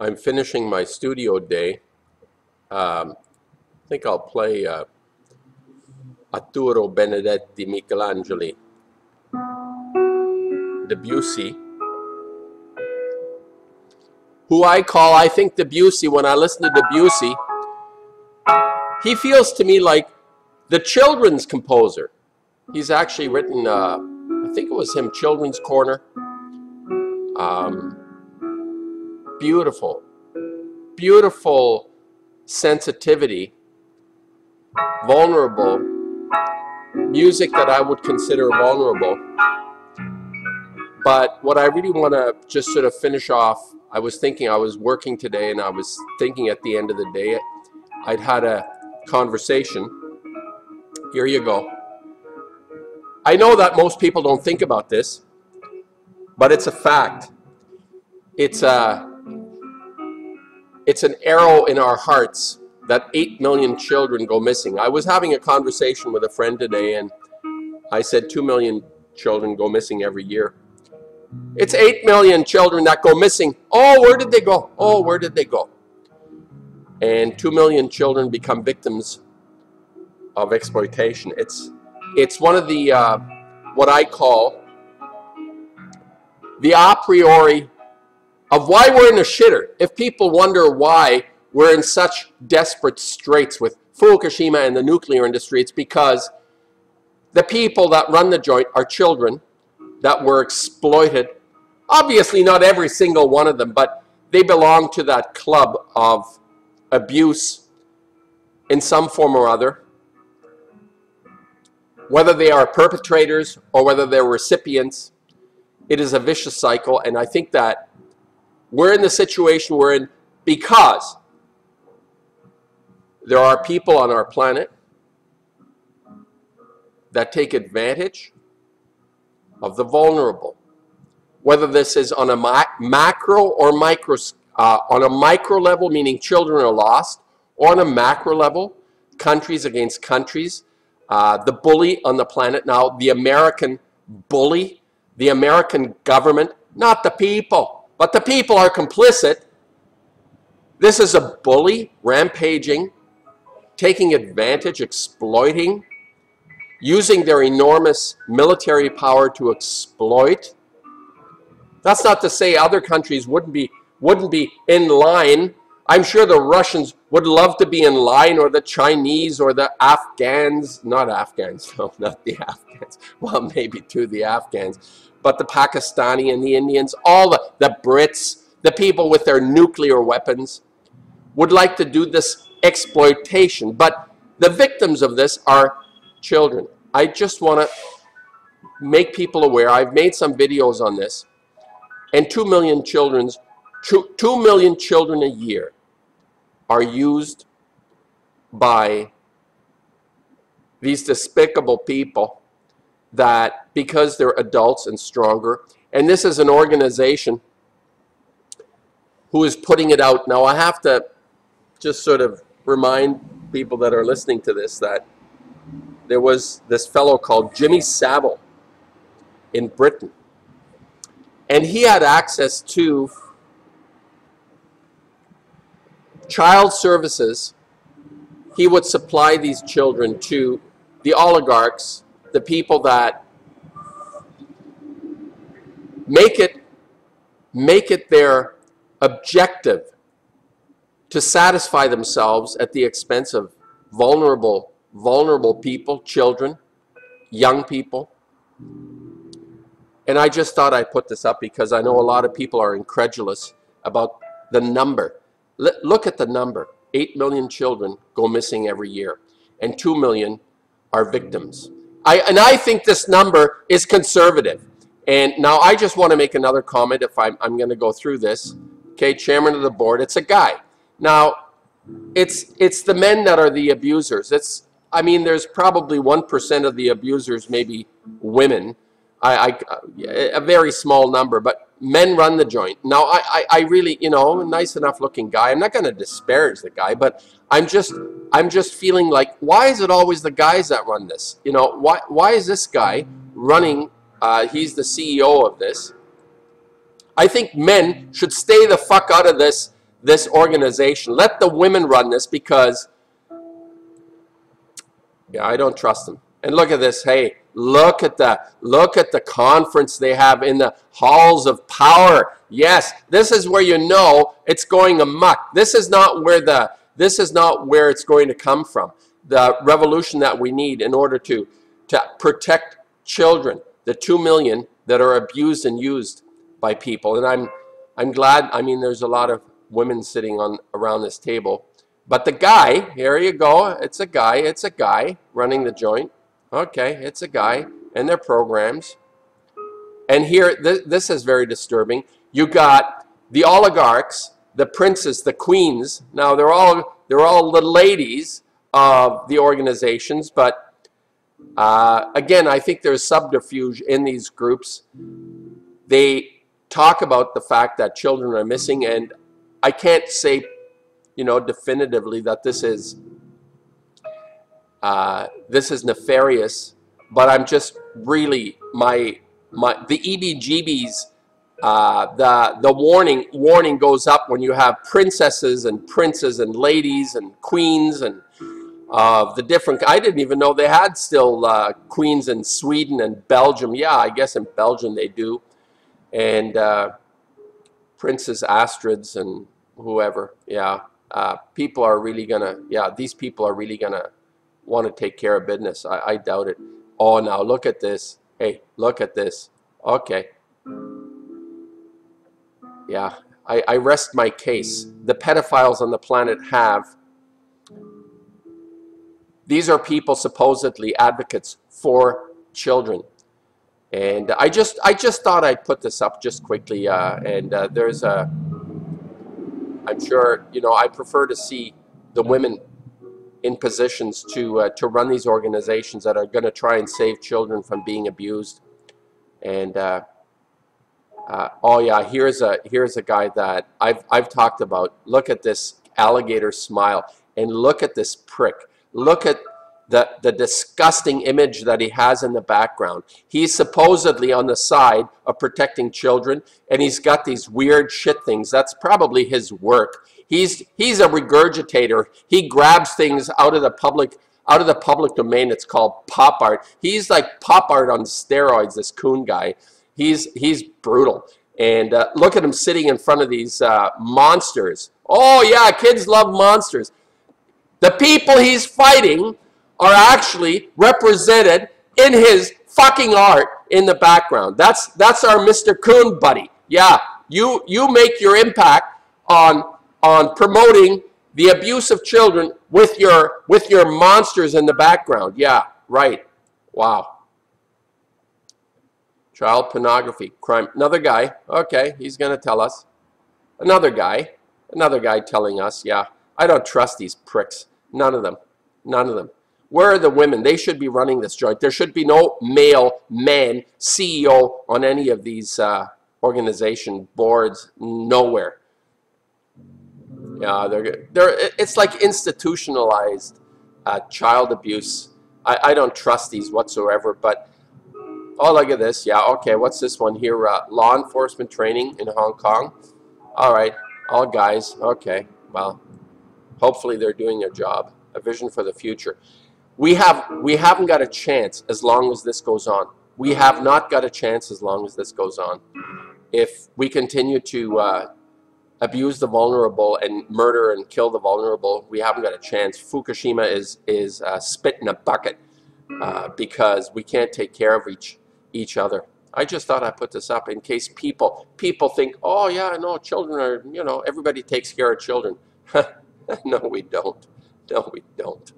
I'm finishing my studio day. I think I'll play Arturo Benedetti Michelangeli, Debussy, who I think Debussy, when I listen to Debussy, he feels to me like the children's composer. He's actually written, I think it was him, Children's Corner. Beautiful, beautiful sensitivity, vulnerable, music that I would consider vulnerable. But what I really want to just sort of finish off, I was thinking, I was working today and I was thinking at the end of the day, I'd had a conversation. Here you go. I know that most people don't think about this, but it's a fact. It's an arrow in our hearts that 8 million children go missing. I was having a conversation with a friend today and I said 2 million children go missing every year. It's 8 million children that go missing. Oh, where did they go? Oh, where did they go? And 2 million children become victims of exploitation. It's one of the, what I call the a priori of why we're in a shitter. If people wonder why we're in such desperate straits with Fukushima and the nuclear industry, it's because the people that run the joint are children that were exploited. Obviously not every single one of them, but they belong to that club of abuse in some form or other. Whether they are perpetrators or whether they're recipients, it is a vicious cycle, and I think that we're in the situation we're in because there are people on our planet that take advantage of the vulnerable. Whether this is on a macro or micro, on a micro level, meaning children are lost, or on a macro level, countries against countries, the bully on the planet now, the American bully, the American government, not the people, but the people are complicit. This is a bully rampaging, taking advantage, exploiting, using their enormous military power to exploit. That's not to say other countries wouldn't be in line. I'm sure the Russians would love to be in line, or the Chinese, or the Afghans, not Afghans, no, not the Afghans, well, maybe too the Afghans, but the Pakistani and the Indians, all the Brits, the people with their nuclear weapons would like to do this exploitation. But the victims of this are children. I just want to make people aware. I've made some videos on this, and 2 million children a year are used by these despicable people that, because they're adults and stronger, and this is an organization who is putting it out. Now I have to just sort of remind people that are listening to this that there was this fellow called Jimmy Savile in Britain, and he had access to child services. He would supply these children to the oligarchs, the people that make it their objective to satisfy themselves at the expense of vulnerable people, children, young people. And I just thought I'd put this up because I know a lot of people are incredulous about the number. Look at the number. 8 million children go missing every year, and 2 million are victims. I think this number is conservative. And now I just want to make another comment if I'm going to go through this. Okay, chairman of the board, it's a guy. Now, it's the men that are the abusers. I mean, there's probably 1% of the abusers, maybe women. A very small number, but men run the joint. Now, I really, you know, a nice enough looking guy. I'm not going to disparage the guy, but I'm just feeling like, why is it always the guys that run this? You know, why is this guy running? He's the CEO of this. I think men should stay the fuck out of this this organization. Let the women run this because, yeah, I don't trust them. And look at this. Hey, look at the conference they have in the halls of power. Yes, this is where you know it's going amok. This is not where it's going to come from. The revolution that we need in order to protect children, the 2 million that are abused and used by people. And I'm glad. I mean, there's a lot of women sitting around this table. But the guy, here you go, it's a guy running the joint. Okay, it's a guy and their programs. And here, this is very disturbing. You got the oligarchs, the princes, the queens. Now, they're all the ladies of the organizations, but again, I think there's subterfuge in these groups. They talk about the fact that children are missing, and I can't say, you know, definitively that this is nefarious, but I'm just really the EBGBs. The warning goes up when you have princesses and princes and ladies and queens and the different. I didn't even know they had still queens in Sweden and Belgium. Yeah, I guess in Belgium they do, and Princess Astrids and whoever. Yeah, people are really gonna. Yeah, these people are really gonna want to take care of business. I doubt it. Oh, now look at this. Hey, look at this. Okay. Yeah, I rest my case. The pedophiles on the planet have. These are people supposedly advocates for children. And I just thought I'd put this up just quickly. There's a, I'm sure, you know, I prefer to see the women in positions to run these organizations that are going to try and save children from being abused. And oh yeah, here's a guy that I've talked about. Look at this alligator smile, and look at this prick. Look at the disgusting image that he has in the background. He's supposedly on the side of protecting children, and he's got these weird shit things. That's probably his work. He's a regurgitator. He grabs things out of the public domain. It's called pop art. He's like pop art on steroids, this coon guy. He's brutal. And look at him sitting in front of these monsters. Oh yeah, kids love monsters. The people he's fighting are actually represented in his fucking art in the background. That's our Mr. Coon buddy. Yeah, you make your impact on promoting the abuse of children with your monsters in the background. Yeah, right. Wow. Child pornography, crime. Another guy. Okay, he's going to tell us. Another guy telling us. Yeah, I don't trust these pricks. None of them. None of them. Where are the women? They should be running this joint. There should be no male man CEO on any of these organization boards. Nowhere. Yeah, it's like institutionalized child abuse. I don't trust these whatsoever. But oh, look at this. Yeah, okay. What's this one here? Law enforcement training in Hong Kong. All right, all guys. Okay, well. Hopefully they're doing their job. A vision for the future. We haven't got a chance as long as this goes on. We have not got a chance as long as this goes on. If we continue to abuse the vulnerable and murder and kill the vulnerable, we haven't got a chance. Fukushima is spit in a bucket because we can't take care of each other. I just thought I'd put this up in case people think, oh yeah, no, children are, you know, everybody takes care of children. No, we don't. No, we don't.